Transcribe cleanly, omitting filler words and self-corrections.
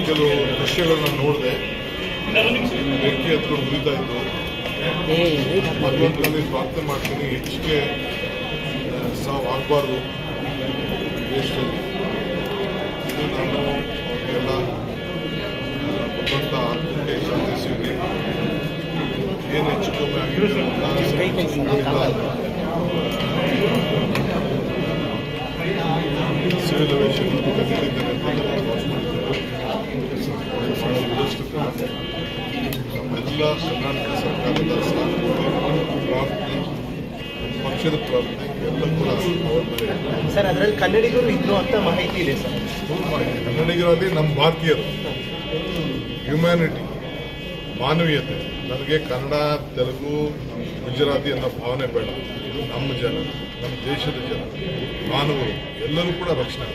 ಕೆಲವು ದೃಶ್ಯಗಳನ್ನ ನೋಡಿದೆ. ಬೆಂಕಿ ಹತ್ಕೊಂಡು ಉರಿತಾ ಇದ್ದು. ಭಗವಂತನಲ್ಲಿ ಪ್ರಾರ್ಥನೆ ಮಾಡ್ತೀನಿ, ಹೆಚ್ಚಿಗೆ ಸಾವು ಆಗಬಾರ್ದು ದೇಶದಲ್ಲಿ. ಇದು ನಾನು ಅವ್ರಿಗೆಲ್ಲ ಭಗವಂತ ಆತ್ಮಕ್ಕೆ ಶಾಂತಿ ಸಿಗಲಿ. ಏನು ಹೆಚ್ಚು ಕಮ್ಮಿ ಆಗಿದೆ ಸಿವಿಲ್ ಏವಿಯೇಷನ್ ಕನ್ನಡಿಗರೆ ನಮ್ಮೆಲ್ಲ ಕರ್ನಾಟಕ ಸರ್ಕಾರದ ಸಾಕು ಪ್ರಾರ್ಥನೆ, ಪಕ್ಷದ ಪ್ರಾರ್ಥನೆ ಎಲ್ಲ ಕೂಡ ಅವ್ರ ಮೇಲೆ. ಸರ್, ಅದರಲ್ಲಿ ಕನ್ನಡಿಗರು ಇದ್ರು ಅಂತ ಮಾಹಿತಿ ಇದೆ ಸರ್. ಕನ್ನಡಿಗರಲ್ಲಿ ನಮ್ಮ ಭಾರತೀಯರು, ಹ್ಯುಮ್ಯಾನಿಟಿ, ಮಾನವೀಯತೆ. ನನಗೆ ಕನ್ನಡ, ತೆಲುಗು, ಗುಜರಾತಿ ಅನ್ನೋ ಭಾವನೆ ಬೇಡ. ಇದು ನಮ್ಮ ಜನ, ನಮ್ಮ ದೇಶದ ಜನ, ಮಾನವರು ಎಲ್ಲರೂ ಕೂಡ ರಕ್ಷಣೆ.